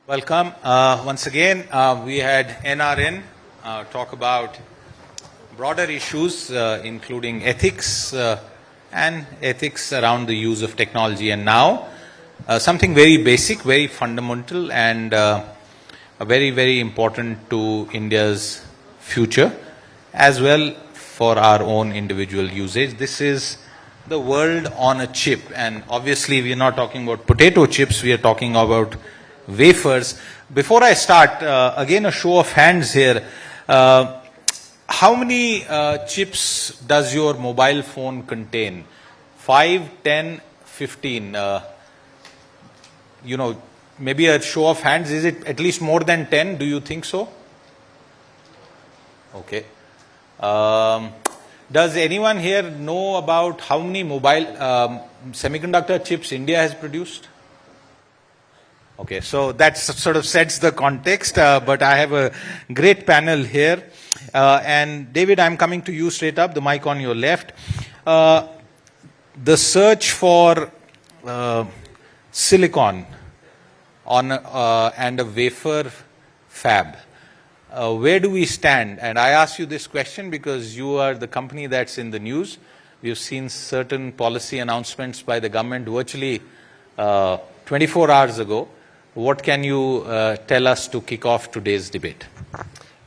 Welcome. Once again, we had NRN talk about broader issues, including ethics and ethics around the use of technology. And now, something very basic, very fundamental, and very, very important to India's future, as well for our own individual usage. This is the world on a chip. And obviously, we are not talking about potato chips, we are talking about wafers. Before I start, again a show of hands here. How many chips does your mobile phone contain? 5, 10, 15? Maybe a show of hands. Is it at least more than 10? Do you think so? Okay. Does anyone here know about how many mobile semiconductor chips India has produced? Okay, so that sort of sets the context, but I have a great panel here. And David, I'm coming to you straight up, the mic on your left. The search for silicon on and a wafer fab. Where do we stand? And I ask you this question because you are the company that's in the news. We've seen certain policy announcements by the government virtually 24 hours ago. What can you tell us to kick off today's debate?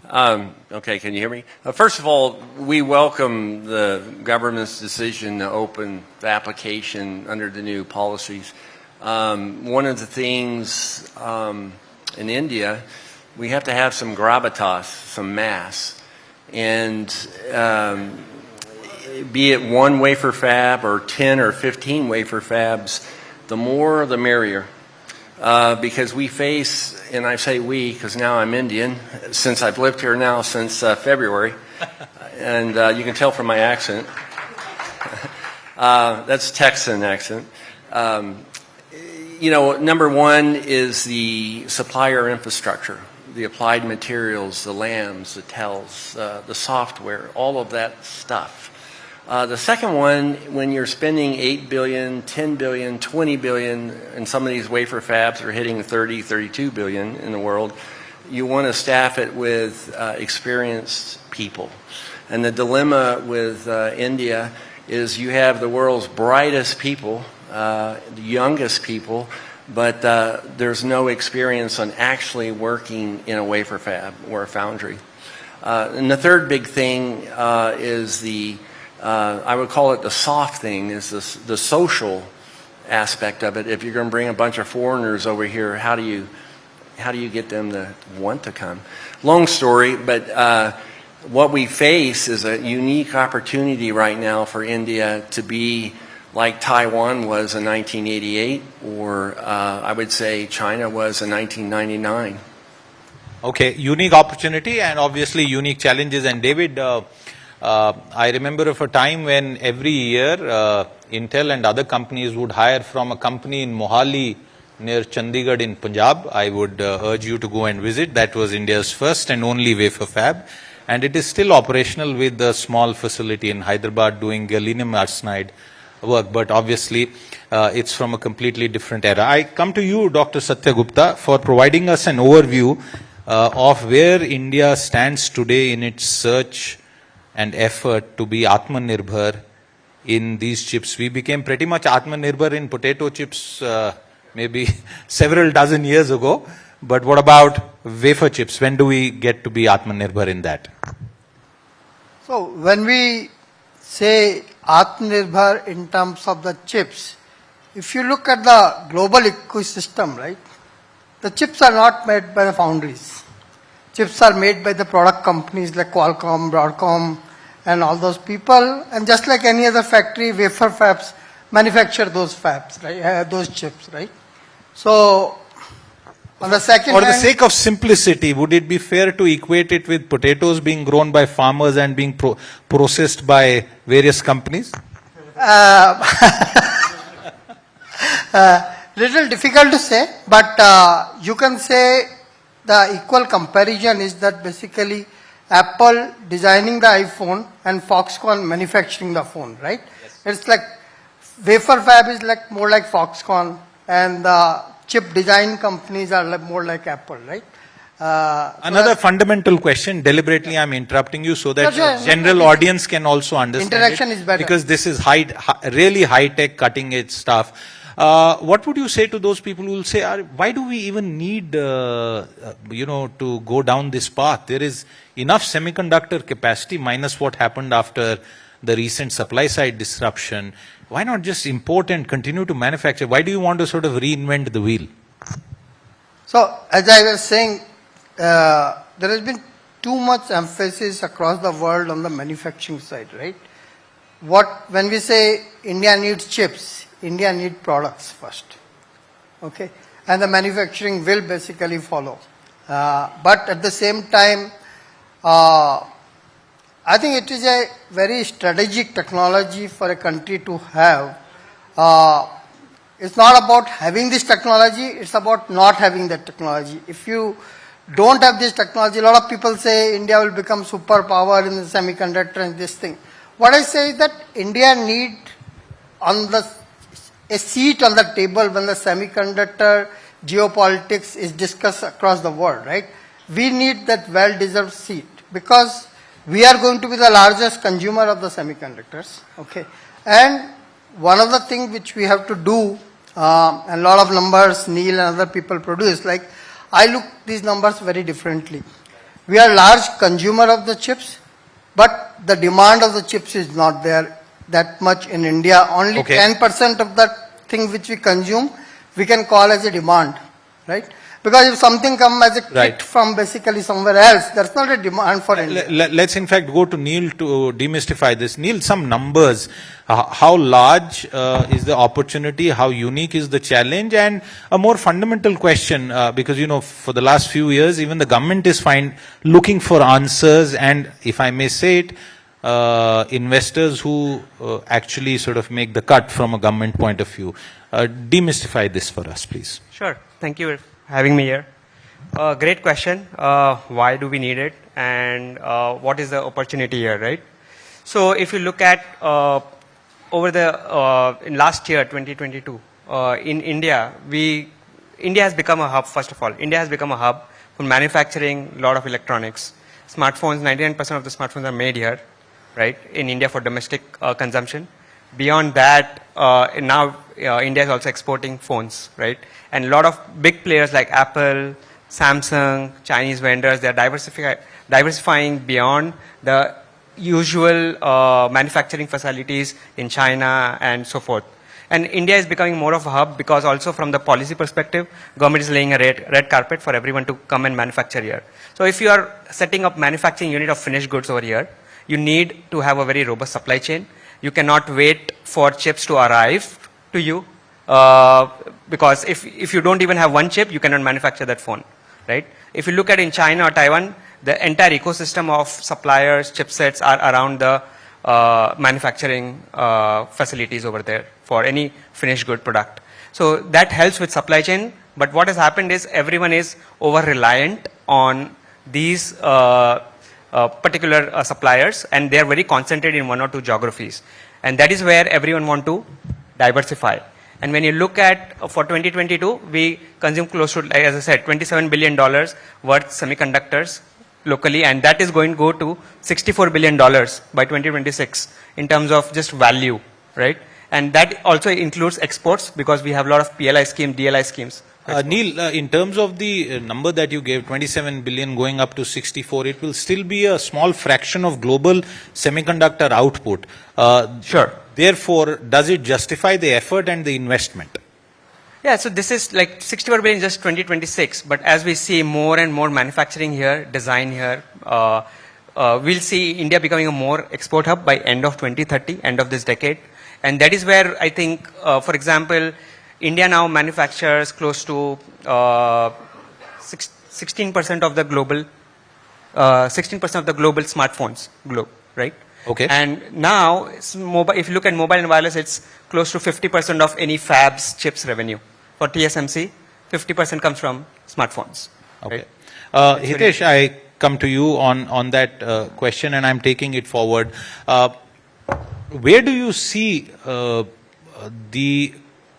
Okay, can you hear me? First of all, we welcome the government's decision to open the application under the new policies. One of the things in India, we have to have some gravitas, some mass. And be it one wafer fab or 10 or 15 wafer fabs, the more the merrier. Because we face, and I say we because now I'm Indian, since I've lived here now since February, and you can tell from my accent. That's Texan accent. Number one is the supplier infrastructure, the applied materials, the LAMs, the TELs, the software, all of that stuff. The second one, when you're spending 8 billion, 10 billion, 20 billion, and some of these wafer fabs are hitting 30, 32 billion in the world, you want to staff it with experienced people. And the dilemma with India is you have the world's brightest people, the youngest people, but there's no experience on actually working in a wafer fab or a foundry. And the third big thing is I would call it the soft thing, is the social aspect of it. If you're going to bring a bunch of foreigners over here, how do you get them to want to come? Long story, but what we face is a unique opportunity right now for India to be like Taiwan was in 1988, or I would say China was in 1999. Okay, unique opportunity and obviously unique challenges. And David, I remember of a time when every year Intel and other companies would hire from a company in Mohali near Chandigarh in Punjab. I would urge you to go and visit. That was India's first and only wafer fab. And it is still operational with a small facility in Hyderabad doing gallium arsenide work. But obviously, it's from a completely different era. I come to you, Dr. Satya Gupta, for providing us an overview of where India stands today in its search and effort to be Atmanirbhar in these chips. We became pretty much Atmanirbhar in potato chips maybe several dozen years ago. But what about wafer chips? When do we get to be Atmanirbhar in that? So when we say Atmanirbhar in terms of the chips, if you look at the global ecosystem, right, the chips are not made by the foundries. Chips are made by the product companies like Qualcomm, Broadcom, and all those people. And just like any other factory, wafer fabs manufacture those fabs, right? Those chips, right? So, on the second hand, for the sake of simplicity, would it be fair to equate it with potatoes being grown by farmers and being processed by various companies? Little difficult to say, but you can say the equal comparison is that basically Apple designing the iPhone and Foxconn manufacturing the phone, right? Yes. It's like wafer fab is like more like Foxconn, and the chip design companies are more like Apple, right? Another fundamental question, deliberately I'm interrupting you so that Sure, the general audience can also understand Interaction it, is better. because this is really high-tech, cutting-edge stuff. What would you say to those people who will say, why do we even need, to go down this path? There is enough semiconductor capacity, minus what happened after the recent supply side disruption. Why not just import and continue to manufacture? Why do you want to sort of reinvent the wheel? So, as I was saying, there has been too much emphasis across the world on the manufacturing side, right? When we say India needs chips, India needs products first, okay? And the manufacturing will basically follow. But at the same time, I think it is a very strategic technology for a country to have. It's not about having this technology, it's about not having that technology. If you don't have this technology, a lot of people say India will become superpower in the semiconductor and this thing. What I say is that India needs a seat on the table when the semiconductor geopolitics is discussed across the world, right? We need that well-deserved seat because we are going to be the largest consumer of the semiconductors, okay? And one of the things which we have to do, and a lot of numbers Neil and other people produce, like I look these numbers very differently. We are large consumer of the chips, but the demand of the chips is not there that much in India. Only 10% of that thing which we consume, we can call as a demand, right? Because if something comes as a kit from basically somewhere else, there's not a demand for India. Let's in fact go to Neil to demystify this. Neil, some numbers. How large is the opportunity? How unique is the challenge? And a more fundamental question, because for the last few years, even the government is looking for answers, and if I may say it, investors who actually sort of make the cut from a government point of view. Demystify this for us, please. Sure. Thank you for having me here. Great question. Why do we need it? And what is the opportunity here, right? So if you look at over the in last year, 2022, in India, India has become a hub, first of all. India has become a hub for manufacturing a lot of electronics. Smartphones, 99% of the smartphones are made here, right, in India for domestic consumption. Beyond that, now India is also exporting phones, right? And a lot of big players like Apple, Samsung, Chinese vendors, they are diversifying beyond the usual manufacturing facilities in China and so forth. And India is becoming more of a hub because also from the policy perspective, government is laying a red carpet for everyone to come and manufacture here. So if you are setting up manufacturing unit of finished goods over here, you need to have a very robust supply chain. You cannot wait for chips to arrive to you because if you don't even have one chip, you cannot manufacture that phone, right? If you look at in China or Taiwan, the entire ecosystem of suppliers, chipsets are around the manufacturing facilities over there for any finished good product. So that helps with supply chain. But what has happened is everyone is over-reliant on these particular suppliers, and they are very concentrated in one or two geographies. And that is where everyone want to diversify. And when you look at, for 2022, we consume close to, as I said, $27 billion worth semiconductors locally, and that is going to go to $64 billion by 2026 in terms of just value, right? And that also includes exports because we have a lot of PLI schemes, DLI schemes. Neil, in terms of the number that you gave, 27 billion going up to 64, it will still be a small fraction of global semiconductor output. Sure. Therefore, does it justify the effort and the investment? Yeah, so this is like 64 billion just 2026, but as we see more and more manufacturing here, design here, we'll see India becoming a more export hub by end of 2030, end of this decade. And that is where I think, for example, India now manufactures close to 16% of the global, 16% of the global smartphones, right? Okay. And now, if you look at mobile and wireless, it's close to 50% of any fabs chips revenue. For TSMC, 50% comes from smartphones. Okay. Right? Hitesh, I come to you on that question, and I'm taking it forward. Where do you see the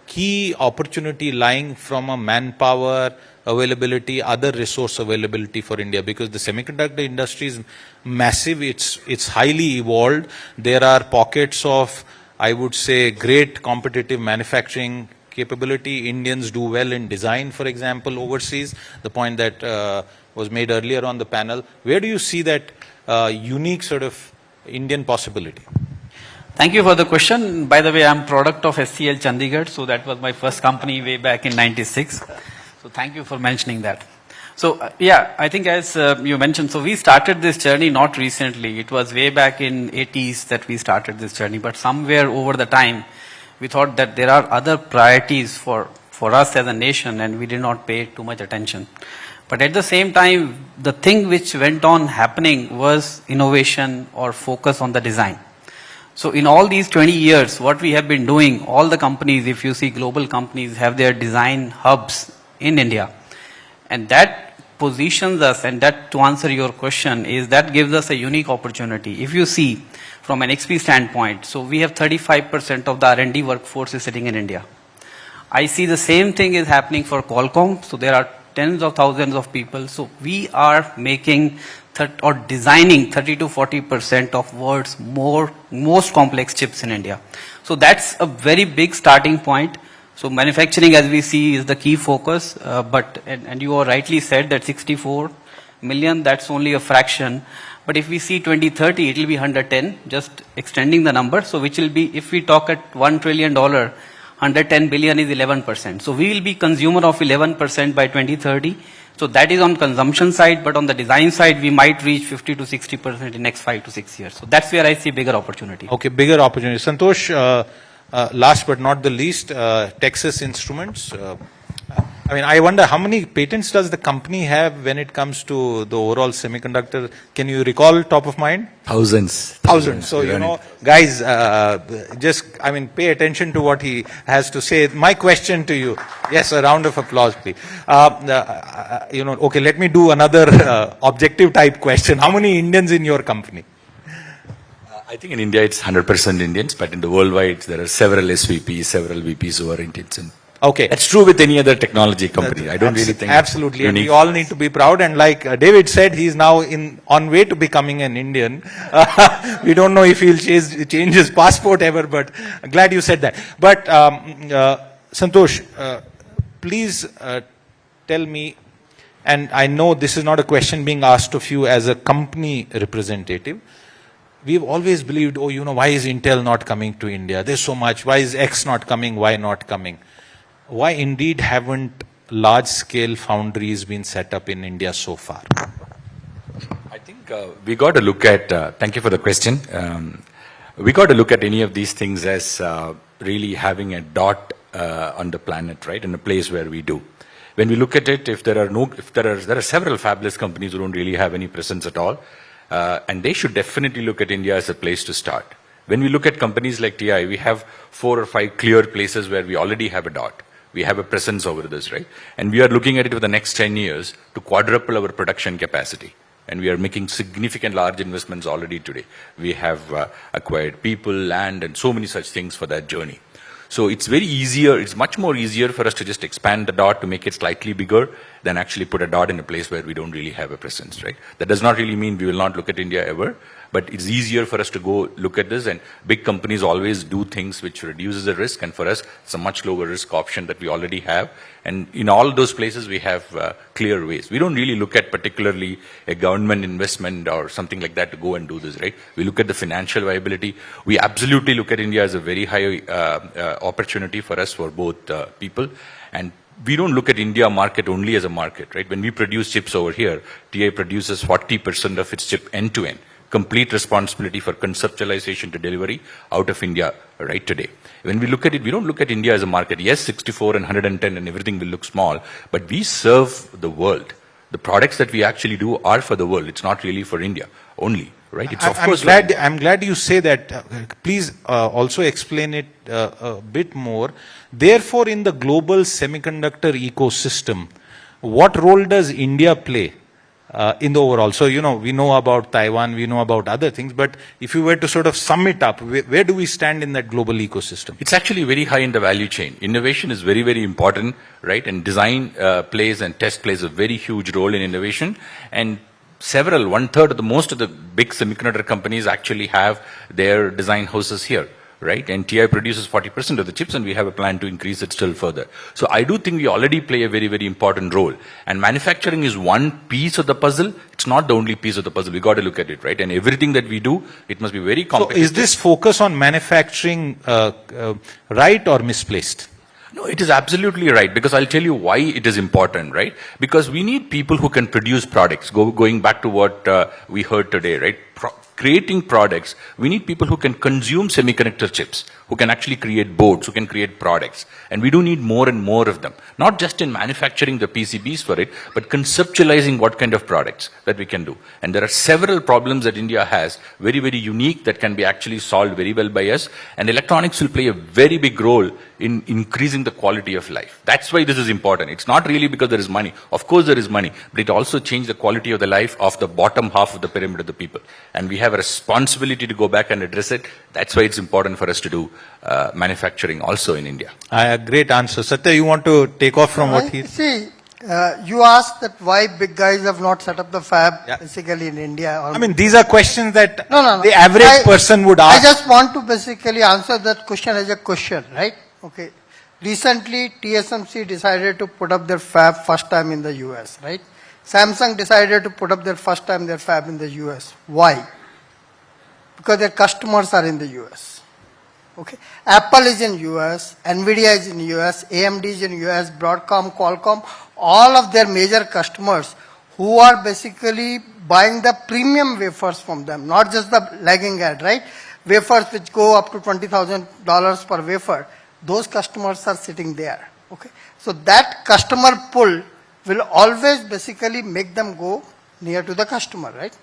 key opportunity lying from a manpower availability, other resource availability for India? Because the semiconductor industry is massive, it's highly evolved. There are pockets of, I would say, great competitive manufacturing capability. Indians do well in design, for example, overseas, the point that was made earlier on the panel. Where do you see that unique sort of Indian possibility? Thank you for the question. By the way, I'm product of SCL Chandigarh, so that was my first company way back in '96. So thank you for mentioning that. So yeah, I think as you mentioned, so we started this journey not recently. It was way back in '80s that we started this journey, but somewhere over the time, we thought that there are other priorities for us as a nation, and we did not pay too much attention. But at the same time, the thing which went on happening was innovation or focus on the design. So in all these 20 years, what we have been doing, all the companies, if you see global companies, have their design hubs in India. And that positions us, and that, to answer your question, is that gives us a unique opportunity. If you see from an NXP standpoint, so we have 35% of the R&D workforce is sitting in India. I see the same thing is happening for Qualcomm. So there are tens of thousands of people. So we are making or designing 30 to 40% of world's most complex chips in India. So that's a very big starting point. So manufacturing, as we see, is the key focus. And you rightly said that 64 million, that's only a fraction. But if we see 2030, it will be 110, just extending the number. So which will be, if we talk at $1 trillion, 110 billion is 11%. So we will be consumer of 11% by 2030. So that is on consumption side, but on the design side, we might reach 50 to 60% in next 5 to 6 years. So that's where I see bigger opportunity. Okay, bigger opportunity. Santhosh, last but not the least, Texas Instruments. I mean, I wonder how many patents does the company have when it comes to the overall semiconductor? Can you recall top of mind? Thousands. So, you know, guys, just, I mean, pay attention to what he has to say. My question to you, yes, a round of applause, please. You know, okay, let me do another objective type question. How many Indians in your company? I think in India it's 100% Indians, but in the worldwide there are several SVPs, several VPs who are Indians. And okay. that's true with any other technology company. I don't really think. Absolutely. And we all need to be proud. And like David said, he's now on way to becoming an Indian. We don't know if he'll change his passport ever, but glad you said that. But Santhosh, please tell me, and I know this is not a question being asked of you as a company representative. We've always believed, oh, you know, why is Intel not coming to India? There's so much. Why is X not coming? Y not coming? Why indeed haven't large-scale foundries been set up in India so far? I think we got to look at, thank you for the question. We got to look at any of these things as really having a dot on the planet, right, in a place where we do. When we look at it, there are several fabulous companies who don't really have any presence at all. And they should definitely look at India as a place to start. When we look at companies like TI, we have 4 or 5 clear places where we already have a dot. We have a presence over this, right? And we are looking at it for the next 10 years to quadruple our production capacity. And we are making significant large investments already today. We have acquired people, land, and so many such things for that journey. So it's much more easier for us to just expand the dot to make it slightly bigger than actually put a dot in a place where we don't really have a presence, right? That does not really mean we will not look at India ever, but it's easier for us to go look at this, and big companies always do things which reduces the risk, and for us, it's a much lower risk option that we already have. And in all those places, we have clear ways. We don't really look at particularly a government investment or something like that to go and do this, right? We look at the financial viability. We absolutely look at India as a very high opportunity for us, for both people. And we don't look at India market only as a market, right? When we produce chips over here, TI produces 40% of its chip end-to-end. Complete responsibility for conceptualization to delivery out of India right today. When we look at it, we don't look at India as a market. Yes, 64 and 110 and everything will look small, but we serve the world. The products that we actually do are for the world. It's not really for India only, right? It's I'm glad you say that. Please also explain it a bit more. Therefore, in the global semiconductor ecosystem, what role does India play? in the overall. So, we know about Taiwan, we know about other things, but if you were to sort of sum it up, where do we stand in that global ecosystem? It's actually very high in the value chain. Innovation is very, very important, right? And design plays and test plays a very huge role in innovation. And one-third of most of the big semiconductor companies actually have their design houses here, right? And TI produces 40% of the chips, and we have a plan to increase it still further. So I do think we already play a very, very important role. And manufacturing is one piece of the puzzle. It's not the only piece of the puzzle. We got to look at it, right? And everything that we do, it must be very competitive. So is this focus on manufacturing right or misplaced? No, it is absolutely right, because I'll tell you why it is important, right? Because we need people who can produce products, going back to what we heard today, right? Creating products, we need people who can consume semiconductor chips, who can actually create boards, who can create products. And we do need more and more of them. Not just in manufacturing the PCBs for it, but conceptualizing what kind of products that we can do. And there are several problems that India has, very, very unique, that can be actually solved very well by us. And electronics will play a very big role in increasing the quality of life. That's why this is important. It's not really because there is money. Of course there is money, but it also changed the quality of the life of the bottom half of the pyramid of the people. And we have a responsibility to go back and address it. That's why it's important for us to do manufacturing also in India. Great answer. Satya, you want to take off from what he... See, you asked that why big guys have not set up the fab basically in India. I mean, these are questions that No. the average person would ask. I just want to basically answer that question as a question, right? Okay. Recently, TSMC decided to put up their fab first time in the US, right? Samsung decided to put up their first time their fab in the US. Why? Because their customers are in the US. Okay. Apple is in US, Nvidia is in US, AMD is in US, Broadcom, Qualcomm, all of their major customers who are basically buying the premium wafers from them, not just the lagging edge, right? Wafers which go up to $20,000 per wafer. Those customers are sitting there. Okay. So that customer pull will always basically make them go near to the customer, right?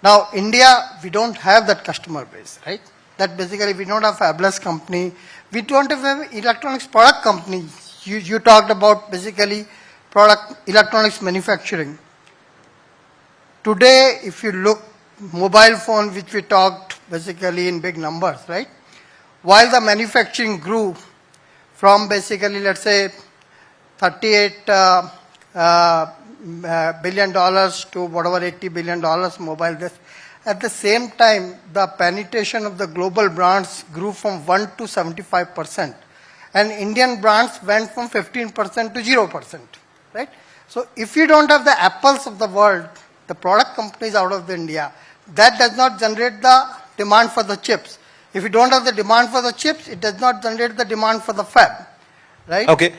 Now, India, we don't have that customer base, right? That basically we don't have fabless company. We don't have electronics product company. You talked about basically electronics manufacturing. Today, if you look, mobile phone, which we talked basically in big numbers, right? While the manufacturing grew from basically, let's say, $38 billion to whatever $80 billion mobile, at the same time, the penetration of the global brands grew from 1 to 75%. And Indian brands went from 15% to 0%, right? So if you don't have the Apples of the world, the product companies out of India, that does not generate the demand for the chips. If you don't have the demand for the chips, it does not generate the demand for the fab, right? Okay.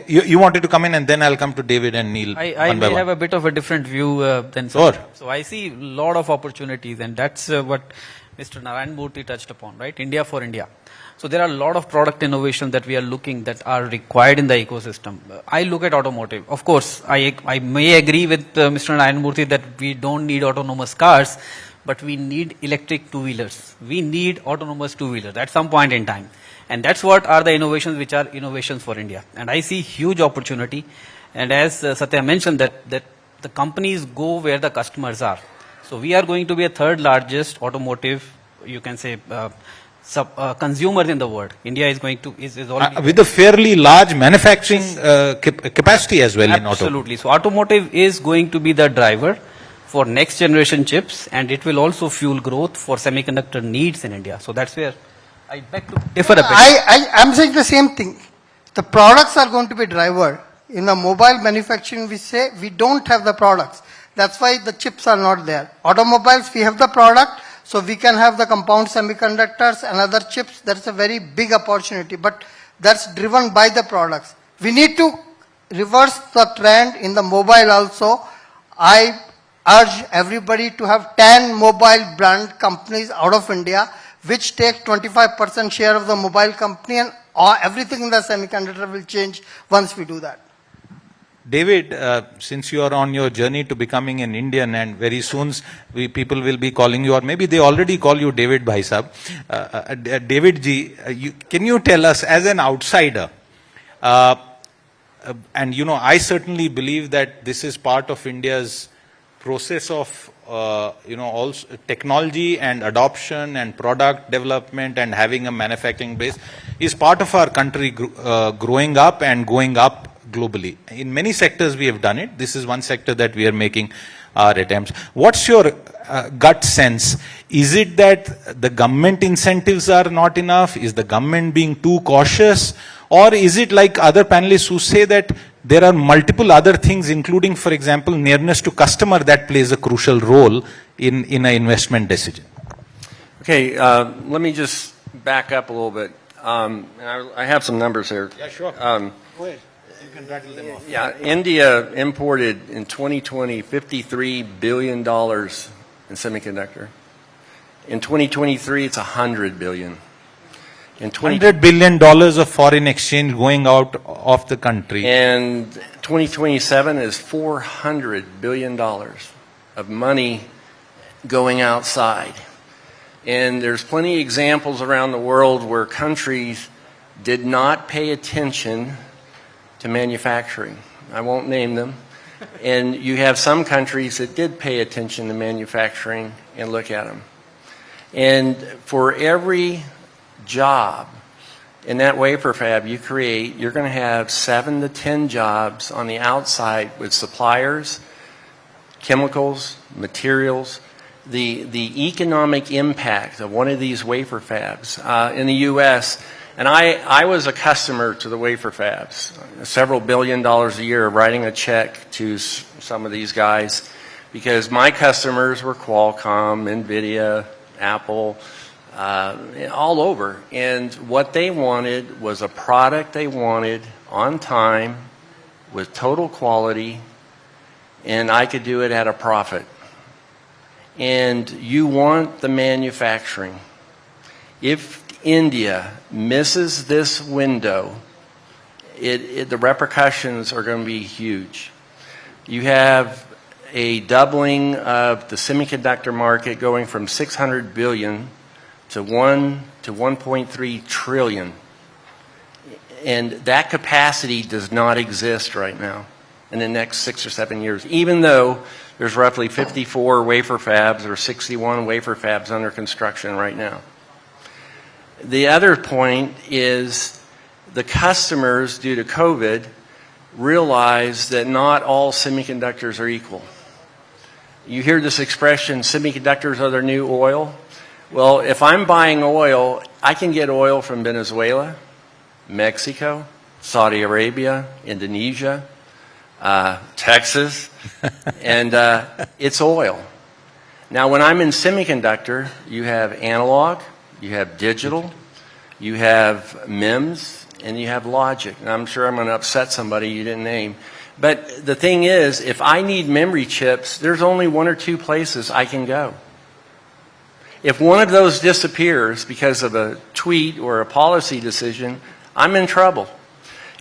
You wanted to come in, and then I'll come to David and Neil. I may have a bit of a different view than Sure. Satya. So I see a lot of opportunities, and that's what Mr. Narayan Murthy touched upon, right? India for India. So there are a lot of product innovation that we are looking that are required in the ecosystem. I look at automotive. Of course, I may agree with Mr. Narayan Murthy that we don't need autonomous cars, but we need electric two-wheelers. We need autonomous two-wheelers at some point in time. And that's what are the innovations which are innovations for India. And I see huge opportunity. And as Satya mentioned that the companies go where the customers are. So we are going to be a third largest automotive, you can say, consumer in the world. India is going to, is already... with a fairly large manufacturing capacity as well in auto. Absolutely. So automotive is going to be the driver for next generation chips, and it will also fuel growth for semiconductor needs in India. So that's where I beg to differ a bit. I'm saying the same thing. The products are going to be driver. In the mobile manufacturing, we say we don't have the products. That's why the chips are not there. Automobiles, we have the product, so we can have the compound semiconductors and other chips. That's a very big opportunity, but that's driven by the products. We need to reverse the trend in the mobile also. I urge everybody to have 10 mobile brand companies out of India, which take 25% share of the mobile company, and everything in the semiconductor will change once we do that. David, since you are on your journey to becoming an Indian, and very soon people will be calling you, or maybe they already call you David Bhai Sahab. David ji, can you tell us as an outsider, and I certainly believe that this is part of India's process of also technology and adoption and product development and having a manufacturing base is part of our country growing up and going up globally. In many sectors we have done it. This is one sector that we are making our attempts. What's your gut sense? Is it that the government incentives are not enough? Is the government being too cautious? Or is it like other panelists who say that there are multiple other things, including, for example, nearness to customer, that plays a crucial role in an investment decision? Okay, let me just back up a little bit. I have some numbers here. Yeah, sure. Go ahead. You can rattle them off. Yeah, India imported in 2020 $53 billion in semiconductor. In 2023, it's $100 billion. In $100 billion of foreign exchange going out of the country. And 2027 is $400 billion of money going outside. And there's plenty of examples around the world where countries did not pay attention to manufacturing. I won't name them. And you have some countries that did pay attention to manufacturing and look at them. And for every job in that wafer fab you create, you're going to have 7 to 10 jobs on the outside with suppliers, chemicals, materials. The economic impact of one of these wafer fabs in the U.S., and I was a customer to the wafer fabs, several $1 billion a year, writing a check to some of these guys, because my customers were Qualcomm, NVIDIA, Apple, all over. And what they wanted was a product they wanted on time with total quality, and I could do it at a profit. And you want the manufacturing. If India misses this window, the repercussions are going to be huge. You have a doubling of the semiconductor market going from 600 billion to 1.3 trillion. And that capacity does not exist right now in the next 6 or 7 years, even though there's roughly 54 wafer fabs or 61 wafer fabs under construction right now. The other point is the customers, due to COVID, realize that not all semiconductors are equal. You hear this expression, semiconductors are the new oil. Well, if I'm buying oil, I can get oil from Venezuela, Mexico, Saudi Arabia, Indonesia, Texas, and it's oil. Now, when I'm in semiconductor, you have analog, you have digital, you have MEMS, and you have logic. And I'm sure I'm going to upset somebody you didn't name. But the thing is, if I need memory chips, there's only 1 or 2 places I can go. If one of those disappears because of a tweet or a policy decision, I'm in trouble.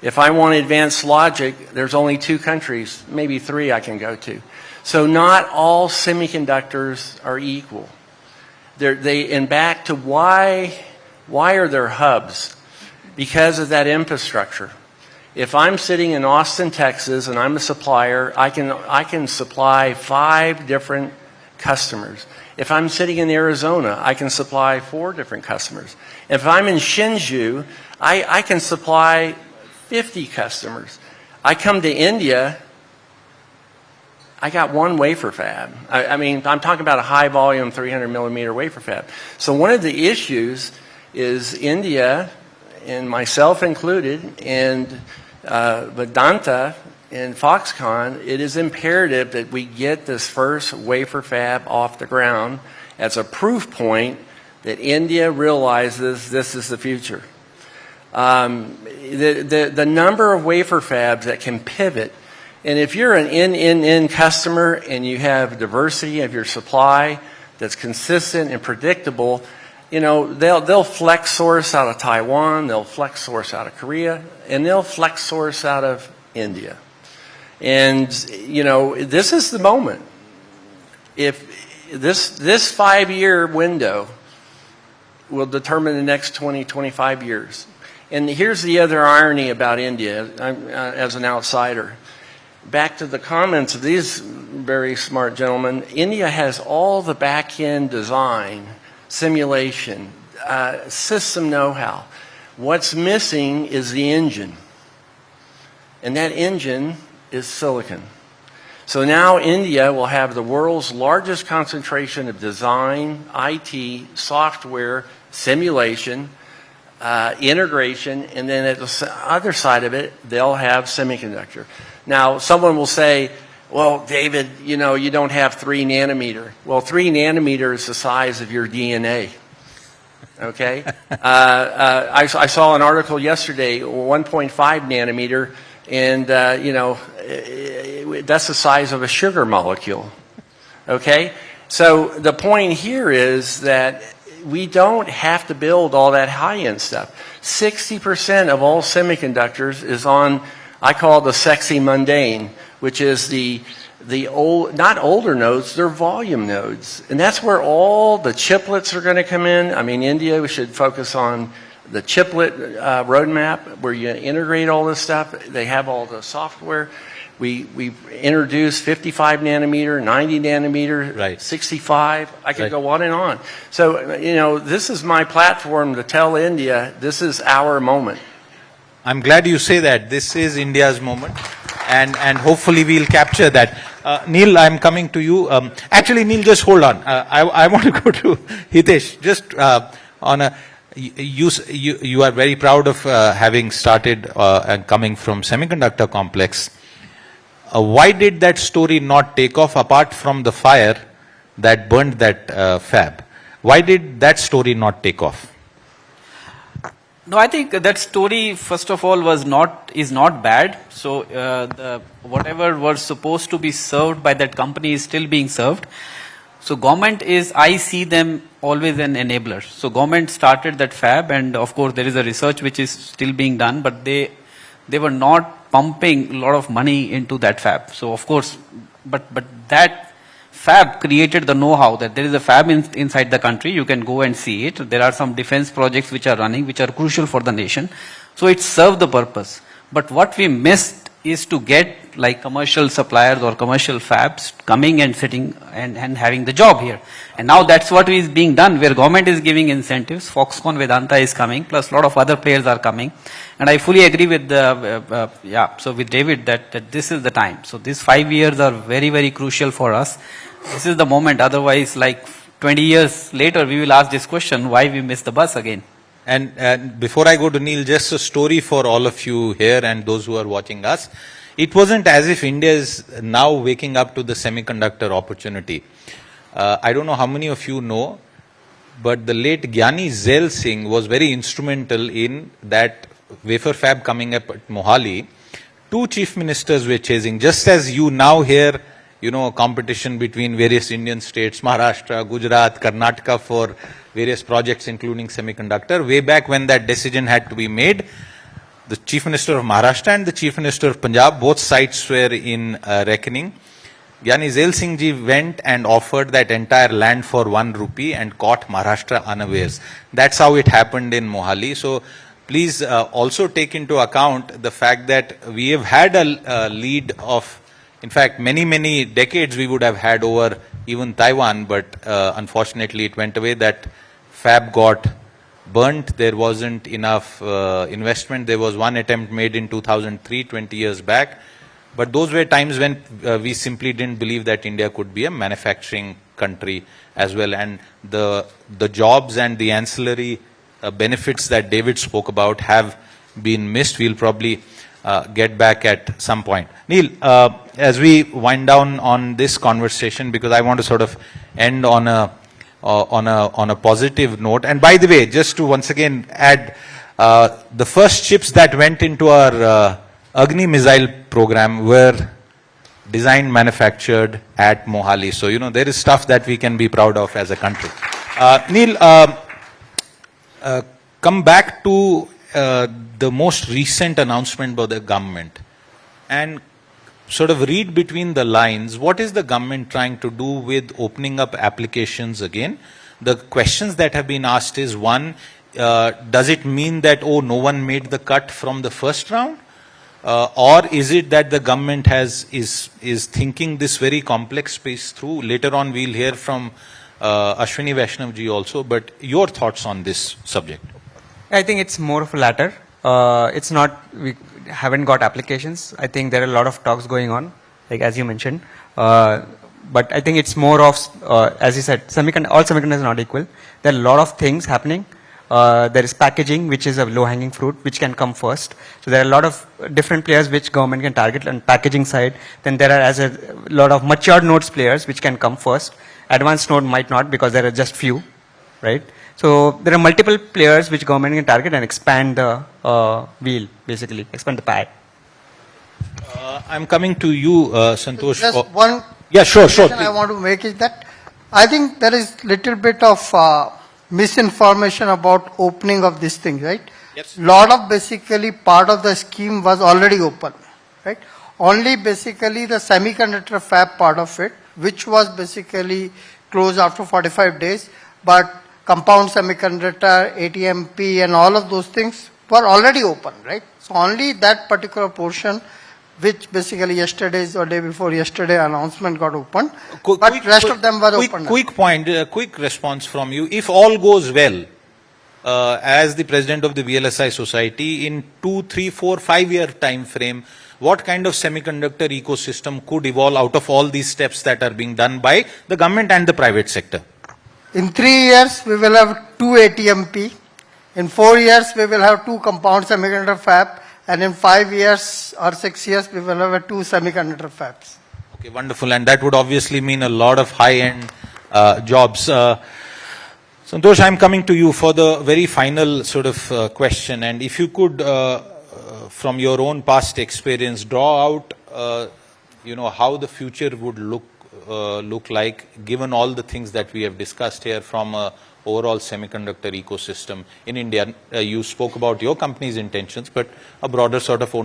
If I want advanced logic, there's only 2 countries, maybe 3 I can go to. So not all semiconductors are equal. And back to why are there hubs? Because of that infrastructure. If I'm sitting in Austin, Texas, and I'm a supplier, I can supply 5 different customers. If I'm sitting in Arizona, I can supply 4 different customers. If I'm in Hsinchu, I can supply 50 customers. I come to India, I got 1 wafer fab. I mean, I'm talking about a high volume 300 millimeter wafer fab. So one of the issues is India, and myself included, and Vedanta and Foxconn, it is imperative that we get this first wafer fab off the ground as a proof point that India realizes this is the future. The number of wafer fabs that can pivot, and if you're an in customer and you have diversity of your supply that's consistent and predictable, you know, they'll flex source out of Taiwan, they'll flex source out of Korea, and they'll flex source out of India. And, you know, this is the moment. If this 5-year window will determine the next 20, 25 years. And here's the other irony about India, as an outsider. Back to the comments of these very smart gentleman. India has all the back-end design, simulation, system know-how. What's missing is the engine. And that engine is silicon. So now India will have the world's largest concentration of design, IT, software, simulation, integration, and then at the other side of it, they'll have semiconductor. Now, someone will say, well, David, you know, you don't have 3 nanometer. Well, 3 nanometer is the size of your DNA. Okay? I saw an article yesterday, 1.5 nanometer, and, you know, that's the size of a sugar molecule. Okay? So the point here is that we don't have to build all that high-end stuff. 60% of all semiconductors is on, I call the sexy mundane, which is the old, not older nodes, they're volume nodes. And that's where all the chiplets are going to come in. I mean, India, we should focus on the chiplet roadmap where you integrate all this stuff. They have all the software. We introduced 55 nanometer, 90 nanometer, right. 65. I could right. go on and on. So, you know, this is my platform to tell India this is our moment. I'm glad you say that. This is India's moment. And hopefully we'll capture that. Neil, I'm coming to you. Actually, Neil, just hold on. I want to go to Hitesh. Just on a, you are very proud of having started and coming from semiconductor complex. Why did that story not take off apart from the fire that burned that fab? Why did that story not take off? No, I think that story, first of all, is not bad. So whatever was supposed to be served by that company is still being served. So government is, I see them always an enabler. So government started that fab, and of course there is a research which is still being done, but they were not pumping a lot of money into that fab. So of course, but that fab created the know-how that there is a fab inside the country. You can go and see it. There are some defense projects which are running, which are crucial for the nation. So it served the purpose. But what we missed is to get like commercial suppliers or commercial fabs coming and sitting and having the job here. And now that's what is being done, where government is giving incentives. Foxconn Vedanta is coming, plus a lot of other players are coming. And I fully agree with with David that this is the time. So these 5 years are very, very crucial for us. This is the moment. Otherwise, like 20 years later, we will ask this question, why we missed the bus again. And before I go to Neil, just a story for all of you here and those who are watching us. It wasn't as if India is now waking up to the semiconductor opportunity. I don't know how many of you know, but the late Gyani Zail Singh was very instrumental in that wafer fab coming up at Mohali. 2 chief ministers were chasing, just as you now hear, you know, competition between various Indian states, Maharashtra, Gujarat, Karnataka for various projects including semiconductor. Way back when that decision had to be made, the Chief Minister of Maharashtra and the Chief Minister of Punjab, both sides were in reckoning. Gyani Zail Singh ji went and offered that entire land for 1 rupee and caught Maharashtra unawares. That's how it happened in Mohali. So please also take into account the fact that we have had a lead of, in fact, many decades we would have had over even Taiwan, but unfortunately it went away. That fab got burnt. There wasn't enough investment. There was one attempt made in 2003, 20 years back. But those were times when we simply didn't believe that India could be a manufacturing country as well. And the jobs and the ancillary benefits that David spoke about have been missed. We'll probably get back at some point. Neil, as we wind down on this conversation, because I want to sort of end on a positive note. And by the way, just to once again add, the first chips that went into our Agni missile program were designed, manufactured at Mohali. So, you know, there is stuff that we can be proud of as a country. Neil, come back to the most recent announcement by the government and sort of read between the lines. What is the government trying to do with opening up applications again? The questions that have been asked is, one, does it mean that, oh, no one made the cut from the first round? or is it that the government is thinking this very complex space through? Later on, we'll hear from Ashwini Vaishnav ji also, but your thoughts on this subject? I think it's more of a latter. It's not, we haven't got applications. I think there are a lot of talks going on, like as you mentioned. But I think it's more of, as you said, all semiconductors are not equal. There are a lot of things happening. There is packaging, which is a low-hanging fruit, which can come first. So there are a lot of different players which government can target on packaging side. Then there are a lot of mature nodes players which can come first. Advanced node might not because there are just few, right? So there are multiple players which government can target and expand the wheel, basically, expand the pie. I'm coming to you, Santhosh. Just one Yeah, sure. I want to make is that I think there is little bit of misinformation about opening of this thing, right? Yes. Lot of basically part of the scheme was already open, right? Only basically the semiconductor fab part of it, which was basically closed after 45 days, but compound semiconductor, ATMP and all of those things were already open, right? So only that particular portion, which basically yesterday's or day before yesterday announcement got opened, but rest of them were open. Quick response from you. If all goes well, as the president of the VLSI Society, in 2, 3, 4, 5 year time frame, what kind of semiconductor ecosystem could evolve out of all these steps that are being done by the government and the private sector? In 3 years, we will have 2 ATMP. In 4 years, we will have 2 compound semiconductor fab. And in 5 years or 6 years, we will have 2 semiconductor fabs. Okay, wonderful. And that would obviously mean a lot of high-end jobs. Santhosh, I'm coming to you for the very final sort of question. And if you could, from your own past experience, draw out, how the future would look like, given all the things that we have discussed here from a overall semiconductor ecosystem in India. You spoke about your company's intentions, but a broader sort of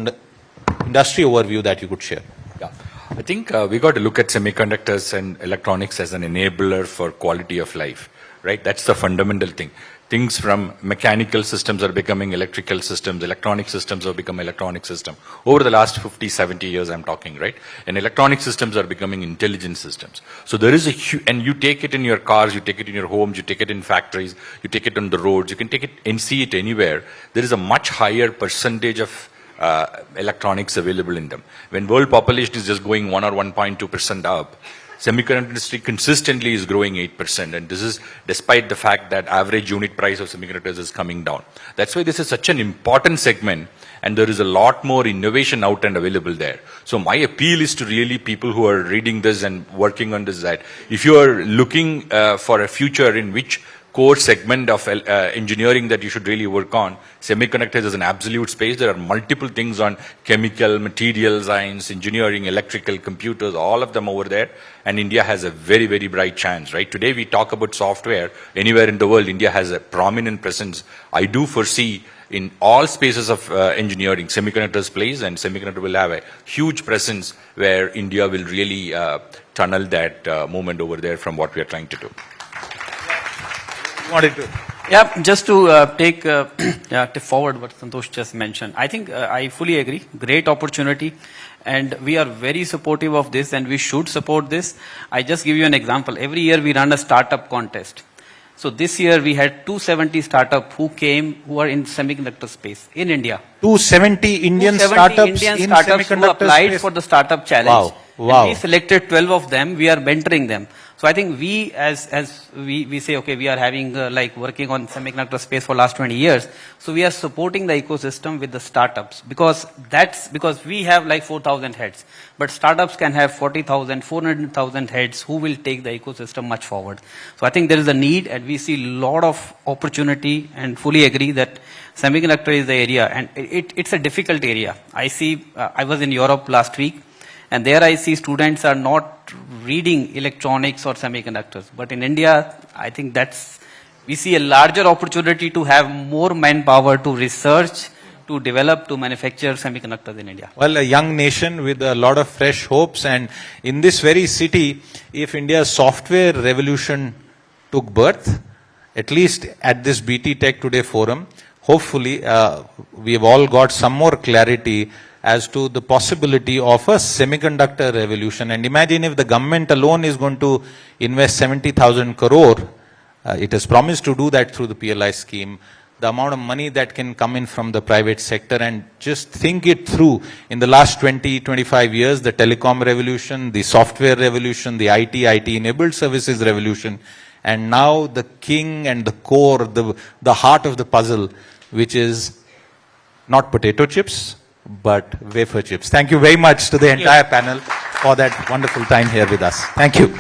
industry overview that you could share. Yeah, I think we got to look at semiconductors and electronics as an enabler for quality of life, right? That's the fundamental thing. Things from mechanical systems are becoming electrical systems, electronic systems have become electronic system. Over the last 50, 70 years I'm talking, right? And electronic systems are becoming intelligent systems. So there is and you take it in your cars, you take it in your homes, you take it in factories, you take it on the roads, you can take it and see it anywhere. There is a much higher percentage of electronics available in them. When world population is just going 1 or 1.2% up, semiconductor industry consistently is growing 8%, and this is despite the fact that average unit price of semiconductors is coming down. That's why this is such an important segment, and there is a lot more innovation out and available there. So my appeal is to really people who are reading this and working on this, that if you are looking for a future in which core segment of engineering that you should really work on, semiconductors is an absolute space. There are multiple things on chemical, material science, engineering, electrical, computers, all of them over there. And India has a very, very bright chance, right? Today we talk about software. Anywhere in the world, India has a prominent presence. I do foresee in all spaces of engineering, semiconductors plays, and semiconductor will have a huge presence where India will really tunnel that movement over there from what we are trying to do. Yeah, just to take forward what Santhosh just mentioned. I think I fully agree. Great opportunity, and we are very supportive of this, and we should support this. I just give you an example. Every year we run a startup contest. So this year we had 270 startups who are in semiconductor space in India. 270 Indian startups in semiconductor who applied space for the startup challenge. Wow. And we selected 12 of them. We are mentoring them. So I think we, as we say, okay, we are having working on semiconductor space for last 20 years. So we are supporting the ecosystem with the startups because we have like 4,000 heads, but startups can have 40,000, 400,000 heads who will take the ecosystem much forward. So I think there is a need, and we see a lot of opportunity, and fully agree that semiconductor is the area, and it's a difficult area. I was in Europe last week, and there I see students are not reading electronics or semiconductors. But in India, I think we see a larger opportunity to have more manpower to research, to develop, to manufacture semiconductors in India. Well, a young nation with a lot of fresh hopes, and in this very city, if India's software revolution took birth, at least at this BT Tech Today forum, hopefully we have all got some more clarity as to the possibility of a semiconductor revolution. And imagine if the government alone is going to invest 70,000 crore, it has promised to do that through the PLI scheme, the amount of money that can come in from the private sector, and just think it through. In the last 20-25 years, the telecom revolution, the software revolution, the IT-enabled services revolution, and now the king and the core, the heart of the puzzle, which is not potato chips, but wafer chips. Thank you very much to the entire panel for that wonderful time here with us. Thank you.